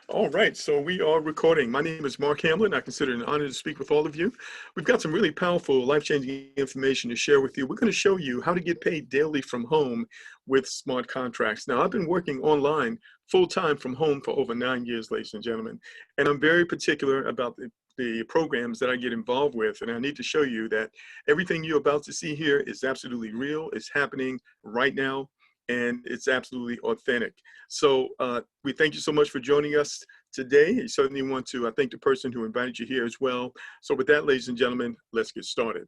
All right, so we are recording. My name is Mark Hamlin. I consider it an honor to speak with all of you. We've got some really powerful, life-changing information to share with you. We're going to show you how to get paid daily from home with smart contracts. Now, I've been working online full-time from home for over 9 years, ladies and gentlemen, and I'm very particular about the programs that I get involved with, and I need to show you that everything you're about to see here is absolutely real. It's happening right now, and it's absolutely authentic. So we thank you so much for joining us today. I certainly want to thank the person who invited you here as well. So with that, ladies and gentlemen, let's get started.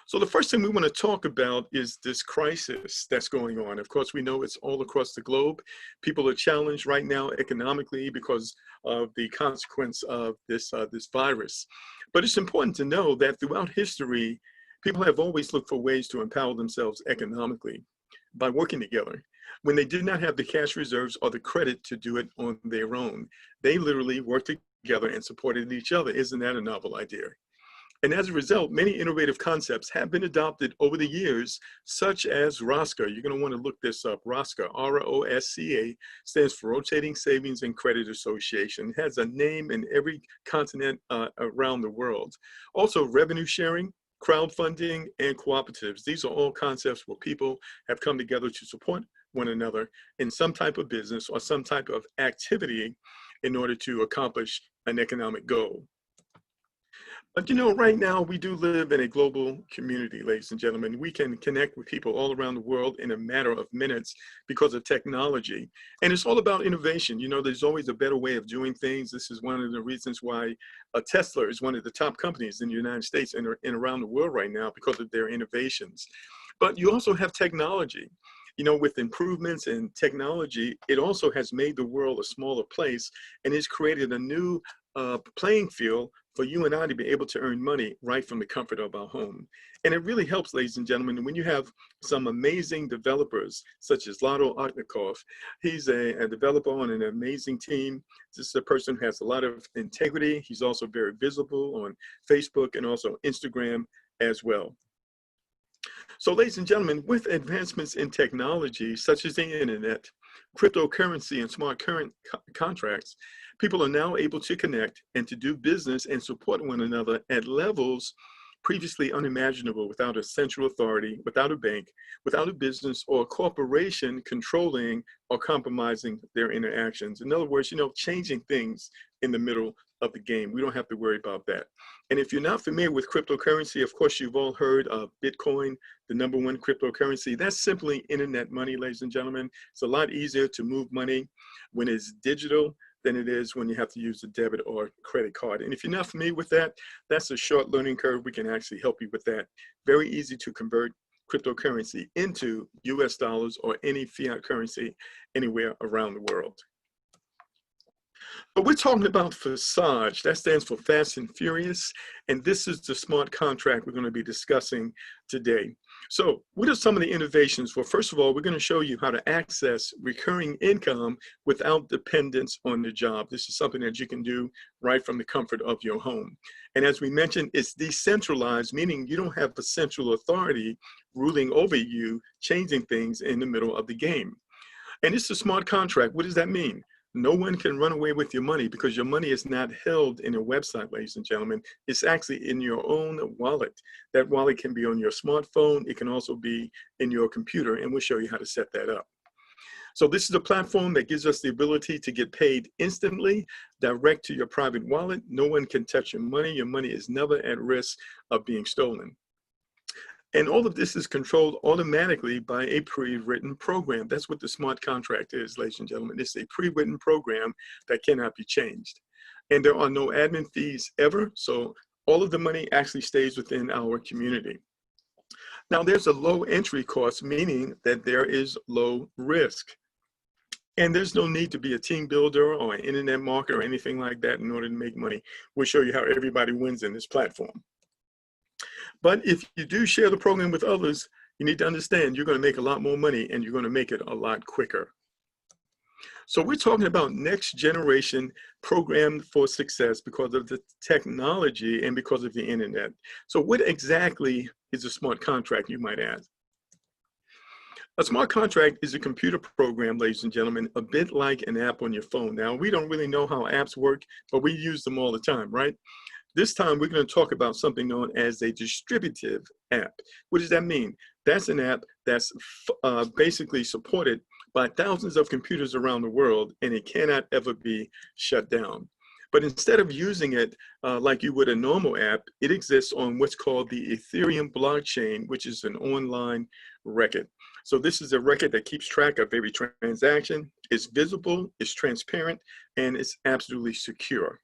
So the first thing we want to talk about is this crisis that's going on. Of course, we know it's all across the globe. People are challenged right now economically because of the consequence of this virus. But it's important to know that throughout history, people have always looked for ways to empower themselves economically by working together. When they did not have the cash reserves or the credit to do it on their own, they literally worked together and supported each other. Isn't that a novel idea? And as a result, many innovative concepts have been adopted over the years, such as ROSCA. You're going to want to look this up. ROSCA, R-O-S-C-A, stands for Rotating Savings and Credit Association. It has a name in every continent around the world. Also, revenue sharing, crowdfunding, and cooperatives. These are all concepts where people have come together to support one another in some type of business or some type of activity in order to accomplish an economic goal. But you know, right now we do live in a global community, ladies and gentlemen. We can connect with people all around the world in a matter of minutes because of technology. And it's all about innovation. You know, there's always a better way of doing things. This is one of the reasons why Tesla is one of the top companies in the United States and around the world right now because of their innovations. But you also have technology. You know, with improvements in technology, it also has made the world a smaller place and has created a new playing field for you and I to be able to earn money right from the comfort of our home. And it really helps, ladies and gentlemen, when you have some amazing developers, such as Lado Okhnikov. He's a developer on an amazing team. This is a person who has a lot of integrity. He's also very visible on Facebook and also Instagram as well. So, ladies and gentlemen, with advancements in technology, such as the internet, cryptocurrency, and smart contracts, people are now able to connect and to do business and support one another at levels previously unimaginable without a central authority, without a bank, without a business or a corporation controlling or compromising their interactions. In other words, you know, changing things in the middle of the game. We don't have to worry about that. And if you're not familiar with cryptocurrency, of course, you've all heard of Bitcoin, the #1 cryptocurrency. That's simply internet money, ladies and gentlemen. It's a lot easier to move money when it's digital than it is when you have to use a debit or credit card. And if you're not familiar with that, that's a short learning curve. We can actually help you with that. Very easy to convert cryptocurrency into US dollars or any fiat currency anywhere around the world. But we're talking about Forsage. That stands for Fast and Furious. And this is the smart contract we're going to be discussing today. So what are some of the innovations? Well, first of all, we're going to show you how to access recurring income without dependence on the job. This is something that you can do right from the comfort of your home. And as we mentioned, it's decentralized, meaning you don't have a central authority ruling over you, changing things in the middle of the game. And it's a smart contract. What does that mean? No one can run away with your money because your money is not held in a website, ladies and gentlemen. It's actually in your own wallet. That wallet can be on your smartphone. It can also be in your computer, and we'll show you how to set that up. So this is a platform that gives us the ability to get paid instantly, direct to your private wallet. No one can touch your money. Your money is never at risk of being stolen. And all of this is controlled automatically by a pre-written program. That's what the smart contract is, ladies and gentlemen. It's a pre-written program that cannot be changed. And there are no admin fees ever, so all of the money actually stays within our community. Now, there's a low entry cost, meaning that there is low risk. And there's no need to be a team builder or an internet marketer or anything like that in order to make money. We'll show you how everybody wins in this platform. But if you do share the program with others, you need to understand you're going to make a lot more money and you're going to make it a lot quicker. So we're talking about next generation programmed for success because of the technology and because of the internet. So what exactly is a smart contract, you might ask? A smart contract is a computer program, ladies and gentlemen, a bit like an app on your phone. Now, we don't really know how apps work, but we use them all the time, right? This time, we're going to talk about something known as a distributive app. What does that mean? That's an app that's basically supported by thousands of computers around the world, and it cannot ever be shut down. But instead of using it like you would a normal app, it exists on what's called the Ethereum blockchain, which is an online record. So this is a record that keeps track of every transaction. It's visible, it's transparent, and it's absolutely secure.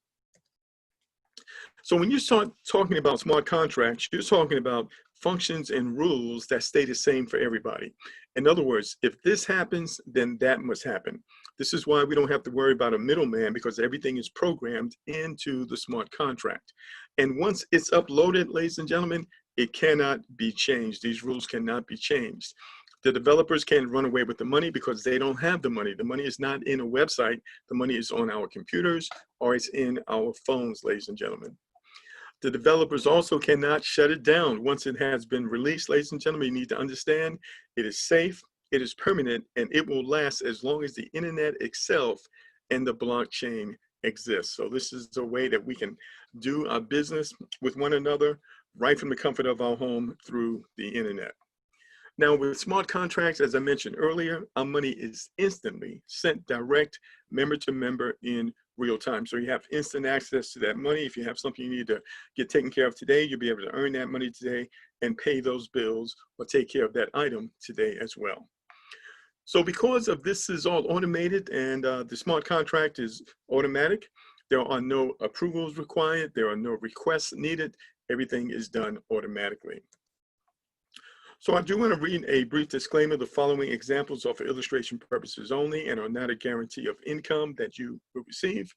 So when you start talking about smart contracts, you're talking about functions and rules that stay the same for everybody. In other words, if this happens, then that must happen. This is why we don't have to worry about a middleman, because everything is programmed into the smart contract. And once it's uploaded, ladies and gentlemen, it cannot be changed. These rules cannot be changed. The developers can't run away with the money because they don't have the money. The money is not in a website. The money is on our computers or it's in our phones, ladies and gentlemen. The developers also cannot shut it down. Once it has been released, ladies and gentlemen, you need to understand it is safe, it is permanent, and it will last as long as the internet itself and the blockchain exists. So this is a way that we can do our business with one another right from the comfort of our home through the internet. Now, with smart contracts, as I mentioned earlier, our money is instantly sent direct member to member in real time. So you have instant access to that money. If you have something you need to get taken care of today, you'll be able to earn that money today and pay those bills or take care of that item today as well. So because of this is all automated and the smart contract is automatic, there are no approvals required. There are no requests needed. Everything is done automatically. So I do want to read a brief disclaimer. The following examples are for illustration purposes only and are not a guarantee of income that you will receive.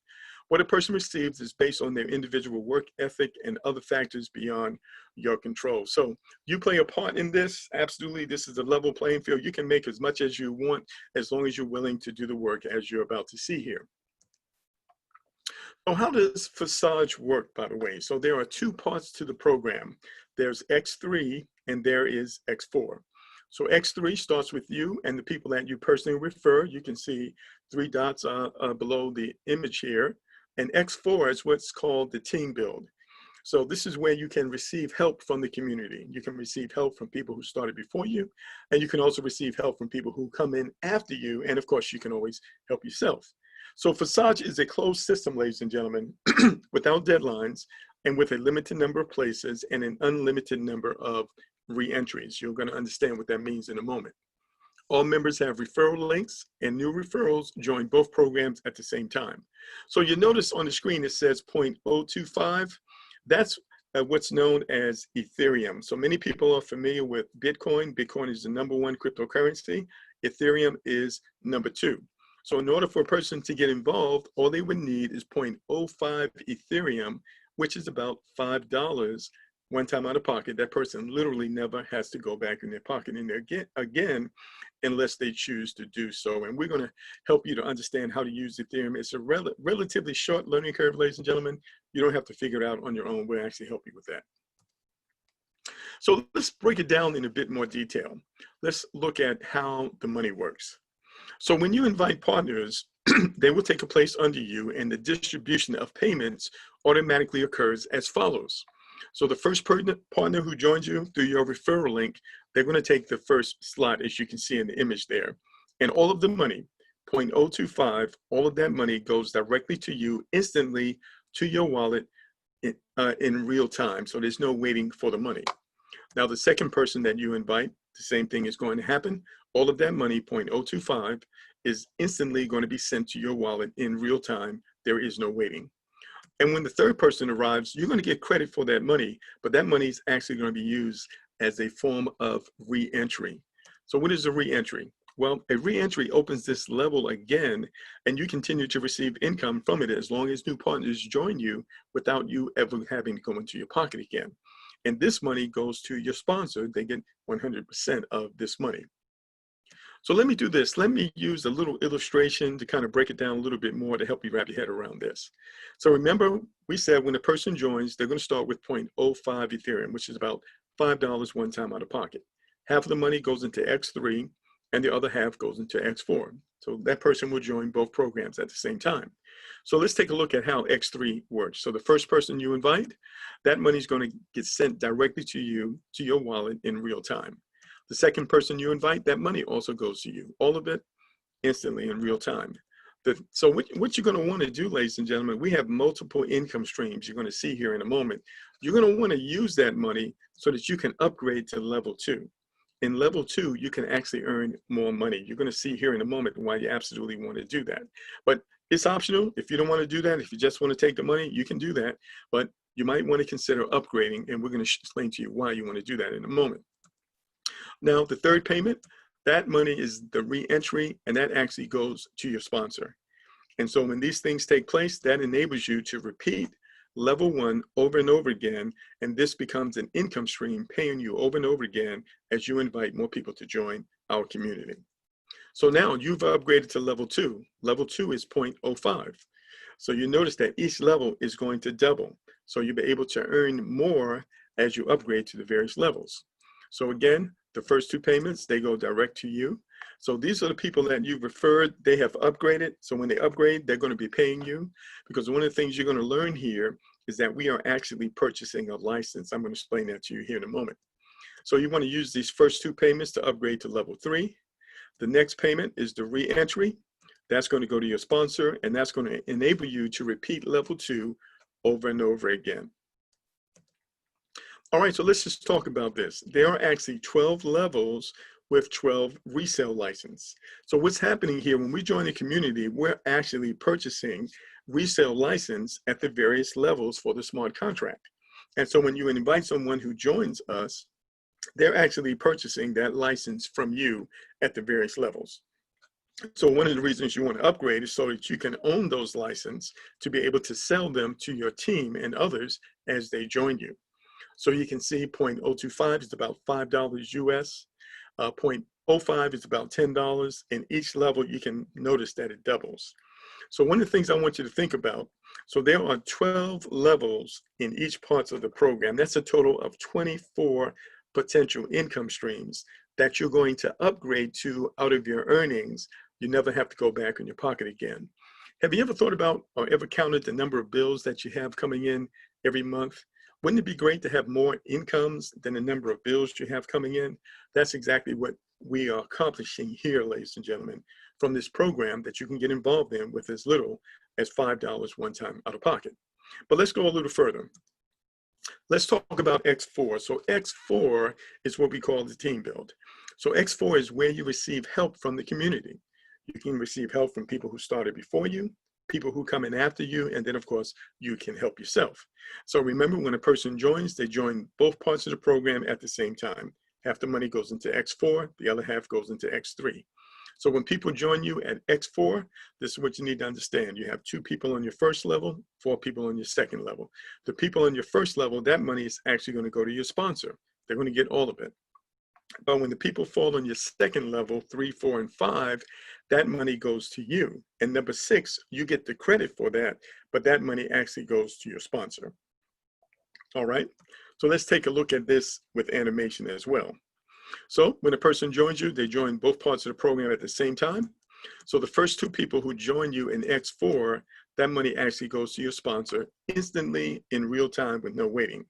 What a person receives is based on their individual work ethic and other factors beyond your control. So you play a part in this. Absolutely, this is a level playing field. You can make as much as you want as long as you're willing to do the work as you're about to see here. So how does Forsage work, by the way? So there are two parts to the program. There's X3 and there is X4. So X3 starts with you and the people that you personally refer. You can see 3 dots below the image here. And X4 is what's called the team build. So this is where you can receive help from the community. You can receive help from people who started before you, and you can also receive help from people who come in after you. And of course, you can always help yourself. So Forsage is a closed system, ladies and gentlemen, without deadlines and with a limited number of places and an unlimited number of re-entries. You're going to understand what that means in a moment. All members have referral links and new referrals join both programs at the same time. So you notice on the screen it says 0.025. That's what's known as Ethereum. So many people are familiar with Bitcoin. Bitcoin is the #1 cryptocurrency. Ethereum is #2. So in order for a person to get involved, all they would need is 0.05 Ethereum, which is about $5 one time out of pocket. That person literally never has to go back in their pocket in there again unless they choose to do so. And we're going to help you to understand how to use Ethereum. It's a relatively short learning curve, ladies and gentlemen. You don't have to figure it out on your own. We'll actually help you with that. So let's break it down in a bit more detail. Let's look at how the money works. So when you invite partners, they will take a place under you, and the distribution of payments automatically occurs as follows. So the first partner who joins you through your referral link, they're going to take the first slot, as you can see in the image there. And all of the money, 0.025, all of that money goes directly to you instantly to your wallet in real time. So there's no waiting for the money. Now, the second person that you invite, the same thing is going to happen. All of that money, 0.025, is instantly going to be sent to your wallet in real time. There is no waiting. And when the third person arrives, you're going to get credit for that money, but that money is actually going to be used as a form of re-entry. So what is a re-entry? Well, a re-entry opens this level again, and you continue to receive income from it as long as new partners join you without you ever having to go into your pocket again. And this money goes to your sponsor. They get 100% of this money. So let me do this. Let me use a little illustration to kind of break it down a little bit more to help you wrap your head around this. So remember, we said when a person joins, they're going to start with 0.05 Ethereum, which is about $5 one time out of pocket. Half of the money goes into X3, and the other half goes into X4. So that person will join both programs at the same time. So let's take a look at how X3 works. So the first person you invite, that money is going to get sent directly to you, to your wallet in real time. The second person you invite, that money also goes to you. All of it instantly in real time. So what you're going to want to do, ladies and gentlemen, we have multiple income streams you're going to see here in a moment. You're going to want to use that money so that you can upgrade to level 2. In level 2, you can actually earn more money. You're going to see here in a moment why you absolutely want to do that. But it's optional. If you don't want to do that, if you just want to take the money, you can do that. But you might want to consider upgrading, and we're going to explain to you why you want to do that in a moment. Now, the third payment, that money is the re-entry, and that actually goes to your sponsor. And so when these things take place, that enables you to repeat level 1 over and over again, and this becomes an income stream paying you over and over again as you invite more people to join our community. So now you've upgraded to level 2. Level 2 is 0.05. So you notice that each level is going to double. So you'll be able to earn more as you upgrade to the various levels. So again, the first 2 payments, they go direct to you. So these are the people that you've referred, they have upgraded. So when they upgrade, they're going to be paying you, because one of the things you're going to learn here is that we are actually purchasing a license. I'm going to explain that to you here in a moment. So you want to use these first 2 payments to upgrade to level 3. The next payment is the re-entry. That's going to go to your sponsor, and that's going to enable you to repeat level 2 over and over again. All right, so let's just talk about this. There are actually 12 levels with 12 resale license. So what's happening here, when we join the community, we're actually purchasing resale license at the various levels for the smart contract. And so when you invite someone who joins us, they're actually purchasing that license from you at the various levels. So one of the reasons you want to upgrade is so that you can own those licenses to be able to sell them to your team and others as they join you. So you can see 0.025 is about $5 US, 0.05 is about $10, and each level you can notice that it doubles. So one of the things I want you to think about, so there are 12 levels in each part of the program. That's a total of 24 potential income streams that you're going to upgrade to out of your earnings. You never have to go back in your pocket again. Have you ever thought about or ever counted the number of bills that you have coming in every month? Wouldn't it be great to have more incomes than the number of bills you have coming in? That's exactly what we are accomplishing here, ladies and gentlemen, from this program that you can get involved in with as little as $5 one time out of pocket. But let's go a little further. Let's talk about X4. So X4 is what we call the team build. So X4 is where you receive help from the community. You can receive help from people who started before you, people who come in after you, and then of course you can help yourself. So remember, when a person joins, they join both parts of the program at the same time. Half the money goes into X4, the other half goes into X3. So when people join you at X4, this is what you need to understand. You have 2 people on your first level, 4 people on your second level. The people on your first level, that money is actually going to go to your sponsor. They're going to get all of it. But when the people fall on your second level, 3, 4, and 5, that money goes to you. And number 6, you get the credit for that, but that money actually goes to your sponsor. All right, so let's take a look at this with animation as well. So when a person joins you, they join both parts of the program at the same time. So the first 2 people who join you in X4, that money actually goes to your sponsor instantly in real time with no waiting.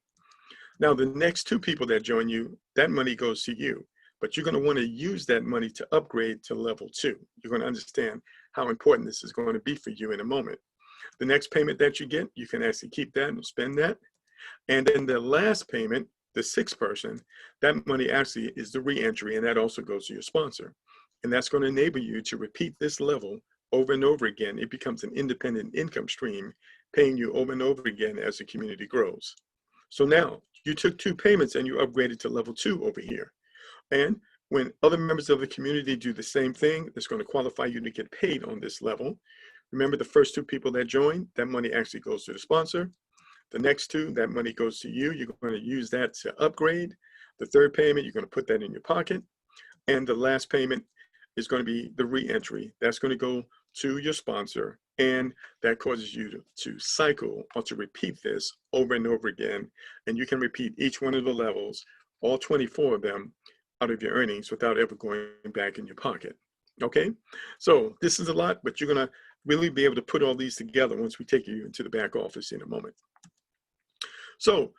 Now, the next 2 people that join you, that money goes to you, but you're going to want to use that money to upgrade to level 2. You're going to understand how important this is going to be for you in a moment. The next payment that you get, you can actually keep that and spend that. And then the last payment, the 6th person, that money actually is the re-entry, and that also goes to your sponsor. And that's going to enable you to repeat this level over and over again. It becomes an independent income stream, paying you over and over again as the community grows. So now you took 2 payments and you upgraded to level 2 over here. And when other members of the community do the same thing, it's going to qualify you to get paid on this level. Remember, the first 2 people that join, that money actually goes to the sponsor. The next 2, that money goes to you. You're going to use that to upgrade. The 3rd payment, you're going to put that in your pocket. And the last payment is going to be the re-entry. That's going to go to your sponsor, and that causes you to cycle or to repeat this over and over again. And you can repeat each one of the levels, all 24 of them, out of your earnings without ever going back in your pocket. Okay, so this is a lot, but you're gonna really be able to put all these together once we take you into the back office in a moment. So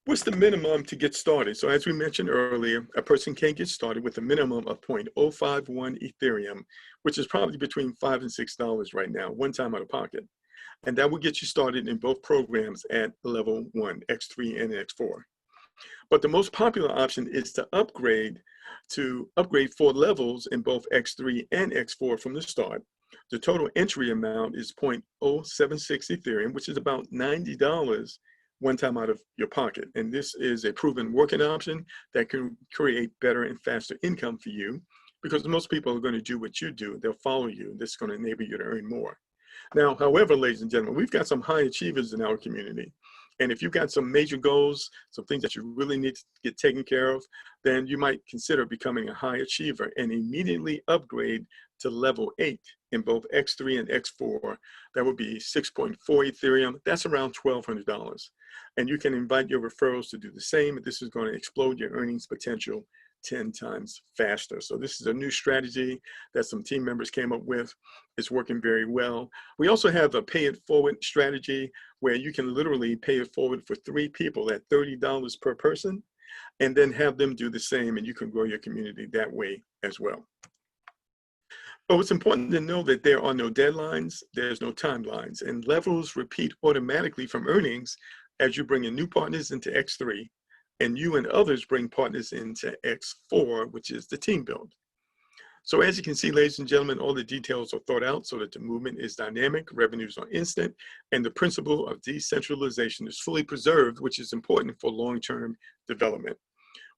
what's the minimum to get started? So as we mentioned earlier, a person can get started with a minimum of 0.051 Ethereum, which is probably between $5 and $6 right now, one time out of pocket. And that will get you started in both programs at level 1, X3 and X4. But the most popular option is to upgrade 4 levels in both X3 and X4 from the start. The total entry amount is 0.076 Ethereum, which is about $90 one time out of your pocket. And this is a proven working option that can create better and faster income for you, because most people are going to do what you do. They'll follow you. This is going to enable you to earn more. Now, however, ladies and gentlemen, we've got some high achievers in our community. And if you've got some major goals, some things that you really need to get taken care of, then you might consider becoming a high achiever and immediately upgrade to level 8 in both X3 and X4. That would be 6.4 Ethereum. That's around $1,200. And you can invite your referrals to do the same. This is going to explode your earnings potential 10 times faster. So this is a new strategy that some team members came up with. It's working very well. We also have a pay it forward strategy where you can literally pay it forward for 3 people at $30 per person, and then have them do the same, and you can grow your community that way as well. But it's important to know that there are no deadlines, there's no timelines, and levels repeat automatically from earnings as you bring in new partners into X3, and you and others bring partners into X4, which is the team build. So as you can see, ladies and gentlemen, all the details are thought out so that the movement is dynamic, revenues are instant, and the principle of decentralization is fully preserved, which is important for long-term development.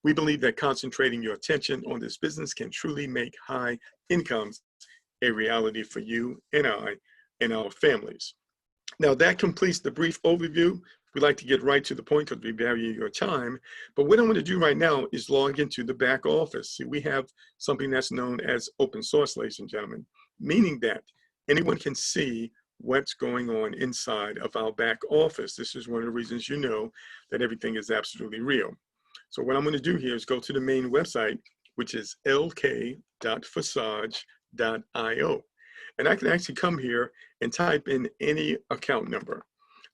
We believe that concentrating your attention on this business can truly make high incomes a reality for you and I and our families. Now that completes the brief overview. We like to get right to the point because we value your time. But what I'm going to do right now is log into the back office. See, we have something that's known as open source, ladies and gentlemen, meaning that anyone can see what's going on inside of our back office. This is one of the reasons you know that everything is absolutely real. So what I'm going to do here is go to the main website, which is lk.forsage.io. And I can actually come here and type in any account number.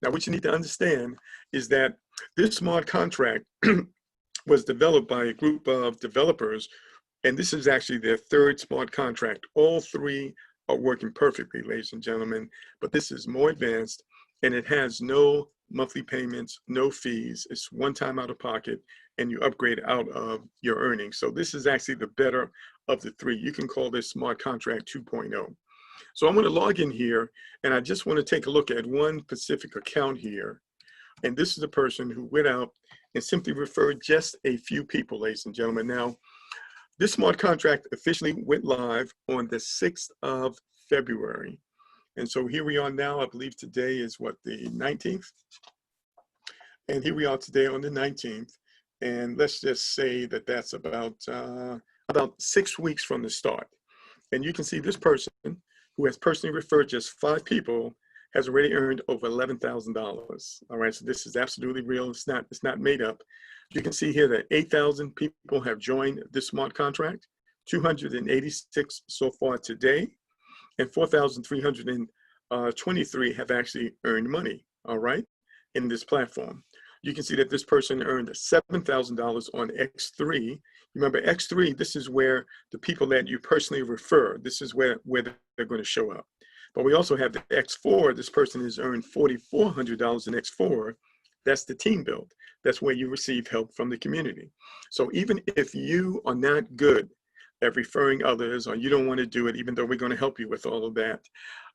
Now, what you need to understand is that this smart contract was developed by a group of developers, and this is actually their 3rd smart contract. All 3 are working perfectly, ladies and gentlemen, but this is more advanced, and it has no monthly payments, no fees. It's one time out of pocket, and you upgrade out of your earnings. So this is actually the better of the 3. You can call this smart contract 2.0. So I'm going to log in here, and I just want to take a look at one specific account here. And this is a person who went out and simply referred just a few people, ladies and gentlemen. Now, this smart contract officially went live on the 6th of February. And so here we are now. I believe today is what, the 19th? And here we are today on the 19th. And let's just say that that's about 6 weeks from the start. And you can see this person, who has personally referred just 5 people, has already earned over $11,000. All right, so this is absolutely real. It's not made up. You can see here that 8,000 people have joined this smart contract, 286 so far today, and 4,323 have actually earned money, all right, in this platform. You can see that this person earned $7,000 on X3. Remember, X3, this is where the people that you personally refer, this is where they're going to show up. But we also have the X4. This person has earned $4,400 in X4. That's the team build. That's where you receive help from the community. So even if you are not good at referring others, or you don't want to do it, even though we're going to help you with all of that,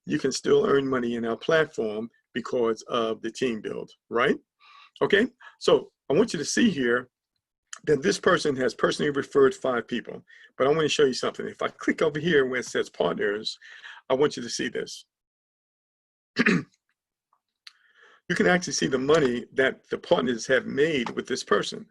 you can still earn money in our platform because of the team build, right? Okay, so I want you to see here that this person has personally referred 5 people, but I want to show you something. If I click over here where it says partners, I want you to see this. You can actually see the money that the partners have made with this person.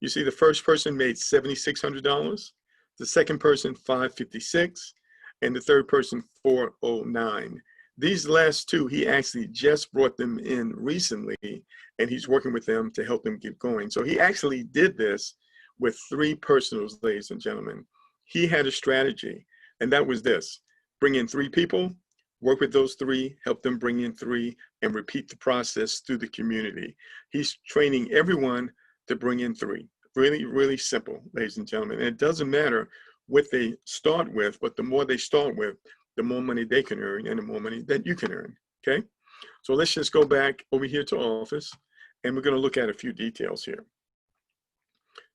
You see the first person made $7,600, the second person $556, and the third person $409. These last 2, he actually just brought them in recently, and he's working with them to help them get going. So he actually did this with 3 personals, ladies and gentlemen. He had a strategy, and that was this: bring in 3 people, work with those 3, help them bring in 3, and repeat the process through the community. He's training everyone to bring in 3. Really, really simple, ladies and gentlemen. And it doesn't matter what they start with, but the more they start with, the more money they can earn and the more money that you can earn, okay? So let's just go back over here to Office, and we're gonna look at a few details here.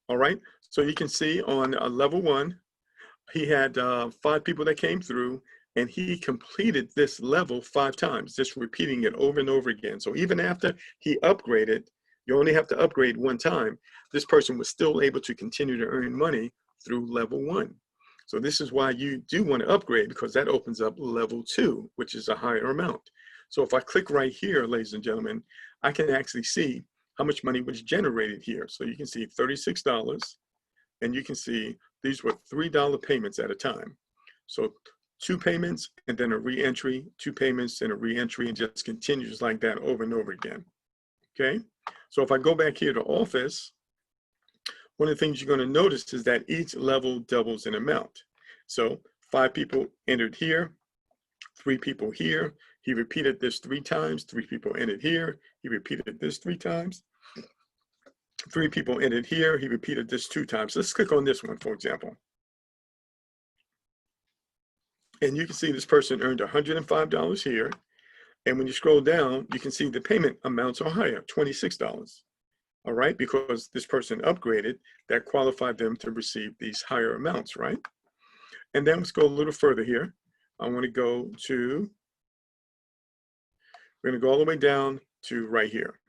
All right, so you can see on level 1, he had 5 people that came through, and he completed this level 5 times, just repeating it over and over again. So even after he upgraded, you only have to upgrade 1 time, this person was still able to continue to earn money through level 1. So this is why you do want to upgrade, because that opens up level 2, which is a higher amount. So if I click right here, ladies and gentlemen, I can actually see how much money was generated here. So you can see $36, and you can see these were $3 payments at a time. So 2 payments and then a re-entry, 2 payments and a re-entry, and just continues like that over and over again. Okay, so if I go back here to Office, one of the things you're going to notice is that each level doubles in amount. So 5 people entered here, 3 people here. He repeated this 3 times. 3 people entered here. He repeated this 3 times. 3 people entered here. He repeated this 2 times. Let's click on this one, for example. And you can see this person earned $105 here. And when you scroll down, you can see the payment amounts are higher, $26. All right, because this person upgraded, that qualified them to receive these higher amounts, right? And then let's go a little further here. I want to go to, we're going to go all the way down to right here.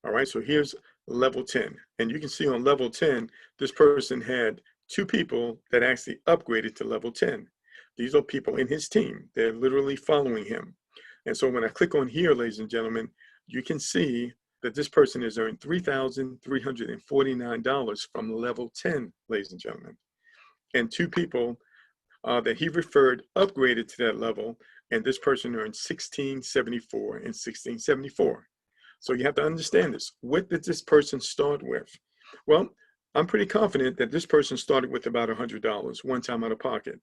All right, so here's level 10. And you can see on level 10, this person had 2 people that actually upgraded to level 10. These are people in his team. They're literally following him. And so when I click on here, ladies and gentlemen, you can see that this person has earned $3,349 from level 10, ladies and gentlemen. And 2 people that he referred upgraded to that level, and this person earned $1,674 and $1,674. So you have to understand this. What did this person start with? Well, I'm pretty confident that this person started with about $100 one time out of pocket.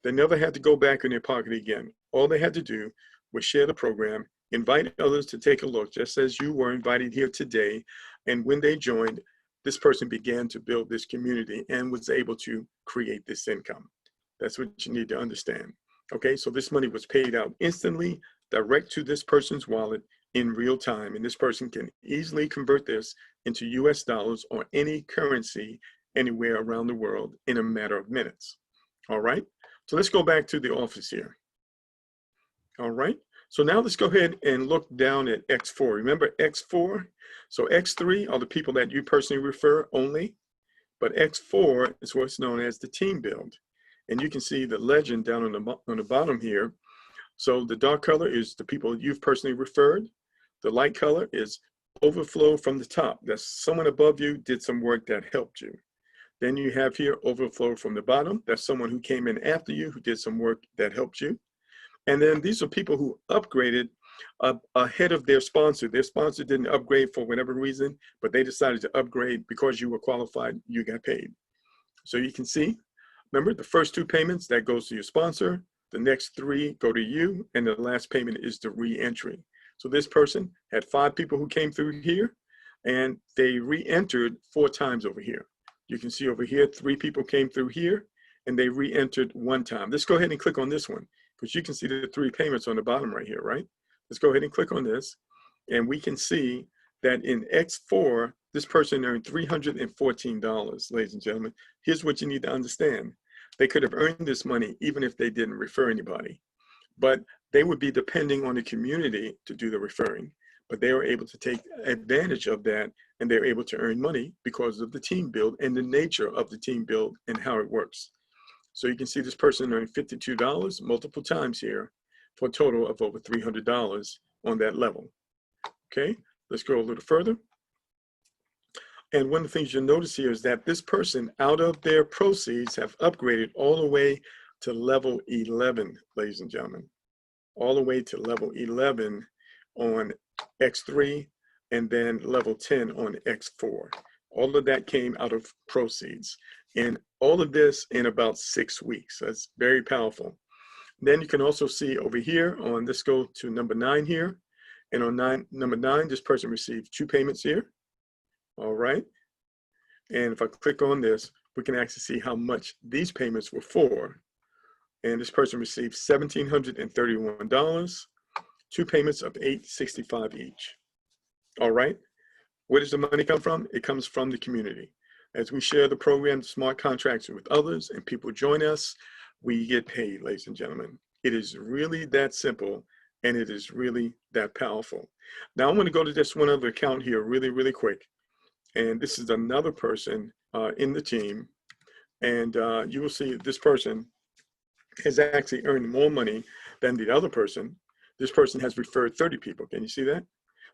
They never had to go back in their pocket again. All they had to do was share the program, invite others to take a look, just as you were invited here today. And when they joined, this person began to build this community and was able to create this income. That's what you need to understand. Okay, so this money was paid out instantly, direct to this person's wallet in real time. And this person can easily convert this into US dollars or any currency anywhere around the world in a matter of minutes. All right, so let's go back to the office here. All right, so now let's go ahead and look down at X4. Remember X4? So X3 are the people that you personally refer only, but X4 is what's known as the team build. And you can see the legend down on the bottom here. So the dark color is the people you've personally referred. The light color is overflow from the top. That's someone above you did some work that helped you. Then you have here overflow from the bottom. That's someone who came in after you who did some work that helped you. And then these are people who upgraded ahead of their sponsor. Their sponsor didn't upgrade for whatever reason, but they decided to upgrade because you were qualified, you got paid. So you can see, remember the first 2 payments, that goes to your sponsor. The next 3 go to you, and the last payment is the re-entry. So this person had 5 people who came through here, and they re-entered 4 times over here. You can see over here, 3 people came through here, and they re-entered 1 time. Let's go ahead and click on this one, because you can see the 3 payments on the bottom right here, right? Let's go ahead and click on this, and we can see that in X4, this person earned $314, ladies and gentlemen. Here's what you need to understand. They could have earned this money even if they didn't refer anybody, but they would be depending on the community to do the referring. But they were able to take advantage of that, and they're able to earn money because of the team build and the nature of the team build and how it works. So you can see this person earned $52 multiple times here for a total of over $300 on that level. Okay, let's go a little further. And one of the things you'll notice here is that this person, out of their proceeds, have upgraded all the way to level 11, ladies and gentlemen. All the way to level 11 on X3, and then level 10 on X4. All of that came out of proceeds. And all of this in about 6 weeks. That's very powerful. Then you can also see over here on, let's go to number 9 here. And on number 9, this person received 2 payments here. All right. And if I click on this, we can actually see how much these payments were for. And this person received $1,731, 2 payments of $865 each. All right. Where does the money come from? It comes from the community. As we share the program, smart contracts with others, and people join us, we get paid, ladies and gentlemen. It is really that simple, and it is really that powerful. Now I'm going to go to this one other account here really, really quick. And this is another person in the team. And you will see this person has actually earned more money than the other person. This person has referred 30 people. Can you see that?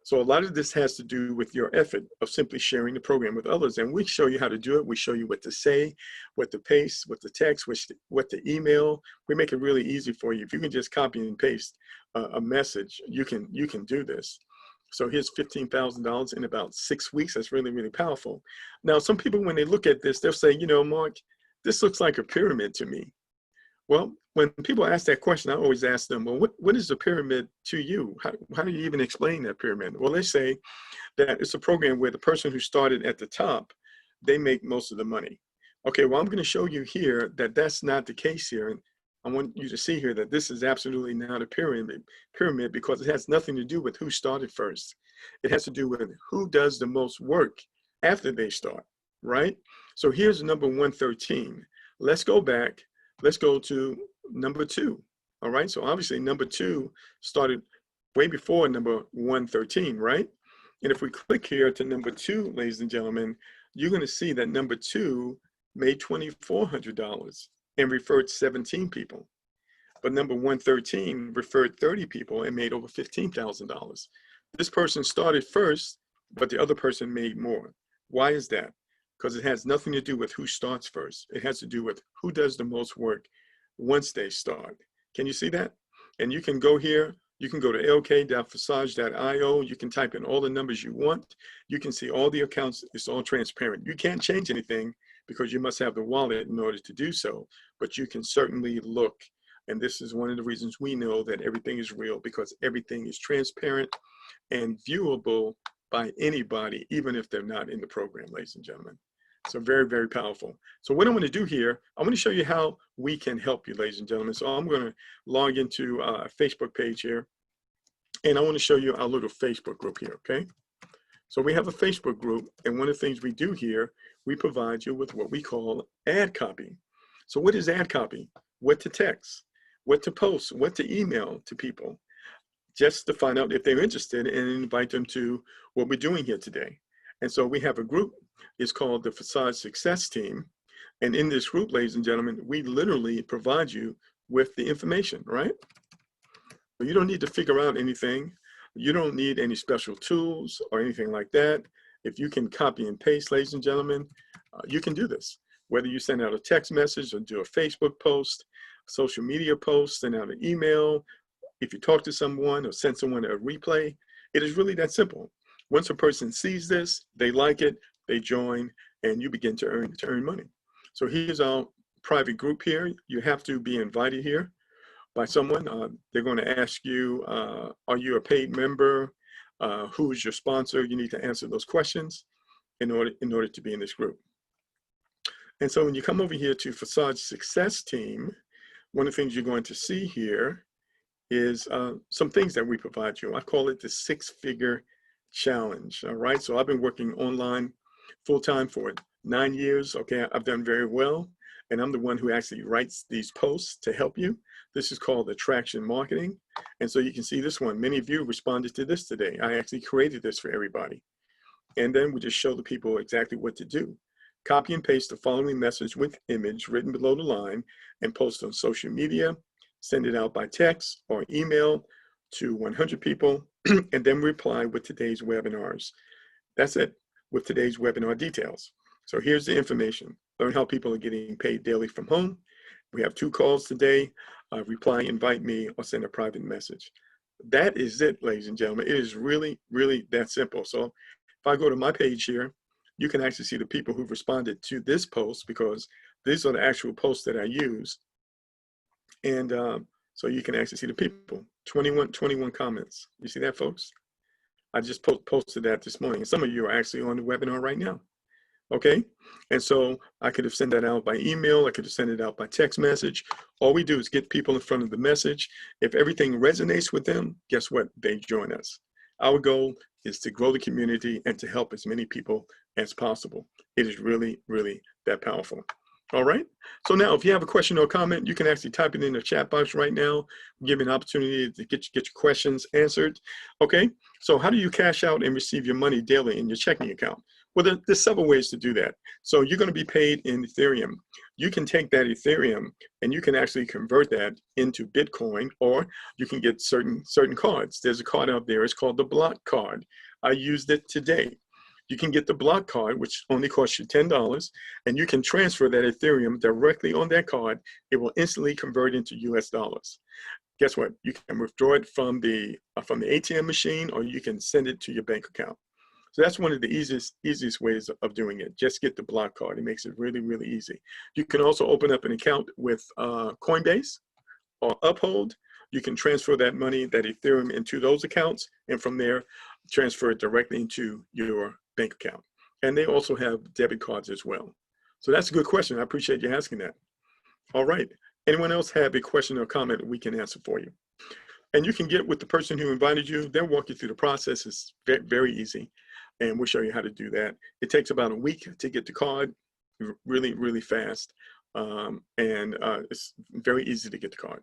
So a lot of this has to do with your effort of simply sharing the program with others. And we show you how to do it. We show you what to say, what to paste, what to text, what to email. We make it really easy for you. If you can just copy and paste a message, you can do this. So here's $15,000 in about 6 weeks. That's really, really powerful. Now, some people, when they look at this, they'll say, you know, Mark, this looks like a pyramid to me. Well, when people ask that question, I always ask them, well, what is a pyramid to you? How do you even explain that pyramid? Well, they say that it's a program where the person who started at the top, they make most of the money. Okay, well, I'm going to show you here that that's not the case here. And I want you to see here that this is absolutely not a pyramid because it has nothing to do with who started first. It has to do with who does the most work after they start, right? So here's number 113. Let's go back. Let's go to number 2. All right, so obviously number 2 started way before number 113, right? And if we click here to number 2, ladies and gentlemen, you're going to see that number 2 made $2,400 and referred 17 people. But number 113 referred 30 people and made over $15,000. This person started first, but the other person made more. Why is that? Because it has nothing to do with who starts first. It has to do with who does the most work once they start. Can you see that? And you can go here. You can go to lk.forsage.io. You can type in all the numbers you want. You can see all the accounts. It's all transparent. You can't change anything because you must have the wallet in order to do so. But you can certainly look. And this is one of the reasons we know that everything is real, because everything is transparent and viewable by anybody, even if they're not in the program, ladies and gentlemen. So very, very powerful. So what I'm going to do here, I'm going to show you how we can help you, ladies and gentlemen. So I'm going to log into a Facebook page here, and I want to show you our little Facebook group here, okay? So we have a Facebook group, and one of the things we do here, we provide you with what we call ad copy. So what is ad copy? What to text, what to post, what to email to people, just to find out if they're interested and invite them to what we're doing here today. And so we have a group. It's called the Forsage Success Team. And in this group, ladies and gentlemen, we literally provide you with the information, right? You don't need to figure out anything. You don't need any special tools or anything like that. If you can copy and paste, ladies and gentlemen, you can do this. Whether you send out a text message or do a Facebook post, social media post, send out an email, if you talk to someone or send someone a replay, it is really that simple. Once a person sees this, they like it, they join, and you begin to earn money. So here's our private group here. You have to be invited here by someone. They're going to ask you, are you a paid member? Who is your sponsor? You need to answer those questions in order to be in this group. And so when you come over here to Forsage Success Team, one of the things you're going to see here is some things that we provide you. I call it the 6-figure challenge. All right, so I've been working online full-time for 9 years. Okay, I've done very well, and I'm the one who actually writes these posts to help you. This is called attraction marketing. And so you can see this one. Many of you responded to this today. I actually created this for everybody. And then we just show the people exactly what to do. Copy and paste the following message with image written below the line and post on social media. Send it out by text or email to 100 people, and then reply with today's webinars. That's it, with today's webinar details. So here's the information. Learn how people are getting paid daily from home. We have 2 calls today. Reply, invite me, or send a private message. That is it, ladies and gentlemen. It is really, really that simple. So if I go to my page here, you can actually see the people who've responded to this post, because these are the actual posts that I use. And so you can actually see the people, 21 comments. You see that, folks? I just posted that this morning. Some of you are actually on the webinar right now. Okay, and so I could have sent that out by email. I could have sent it out by text message. All we do is get people in front of the message. If everything resonates with them, guess what? They join us. Our goal is to grow the community and to help as many people as possible. It is really, really that powerful. All right. So now, if you have a question or comment, you can actually type it in the chat box right now. Give you an opportunity to get your questions answered. Okay. So how do you cash out and receive your money daily in your checking account? Well, there's several ways to do that. So you're going to be paid in Ethereum. You can take that Ethereum and you can actually convert that into Bitcoin, or you can get certain cards. There's a card out there. It's called the Block card. I used it today. You can get the Block card, which only costs you $10, and you can transfer that Ethereum directly on that card. It will instantly convert into US dollars. Guess what? You can withdraw it from the ATM machine, or you can send it to your bank account. So that's one of the easiest ways of doing it. Just get the Block card. It makes it really, really easy. You can also open up an account with Coinbase or Uphold. You can transfer that money, that Ethereum, into those accounts, and from there, transfer it directly into your bank account. And they also have debit cards as well. So that's a good question. I appreciate you asking that. All right. Anyone else have a question or comment we can answer for you? And you can get with the person who invited you. They'll walk you through the process. It's very easy. And we'll show you how to do that. It takes about a week to get the card, really, really fast. It's very easy to get the card.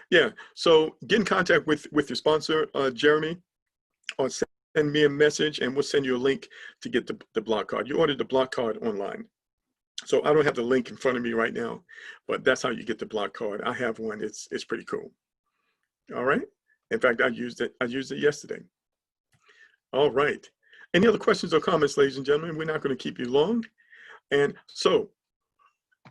Yeah, so get in contact with your sponsor, Jeremy, or send me a message and we'll send you a link to get the Block card. You ordered the Block card online. So I don't have the link in front of me right now, but that's how you get the Block card. I have one. It's pretty cool. All right. In fact, I used it yesterday. All right. Any other questions or comments, ladies and gentlemen? We're not going to keep you long. And so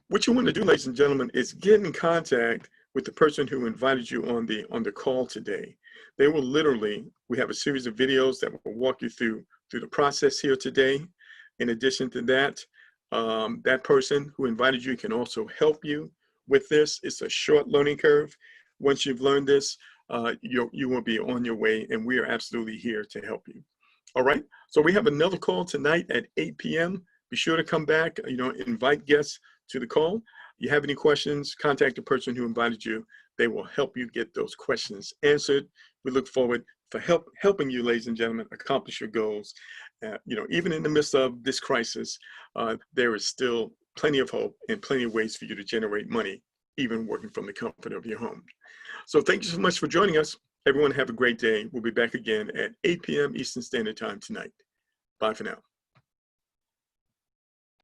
what you want to do, ladies and gentlemen, is get in contact with the person who invited you on the call today. They will literally, we have a series of videos that will walk you through the process here today. In addition to that, that person who invited you can also help you with this. It's a short learning curve. Once you've learned this, you will be on your way, and we are absolutely here to help you. All right, so we have another call tonight at 8 p.m. Be sure to come back, invite guests to the call. You have any questions, contact the person who invited you. They will help you get those questions answered. We look forward for helping you, ladies and gentlemen, accomplish your goals. Even in the midst of this crisis, there is still plenty of hope and plenty of ways for you to generate money, even working from the comfort of your home. So thank you so much for joining us. Everyone have a great day. We'll be back again at 8 p.m. Eastern Standard Time tonight. Bye for now.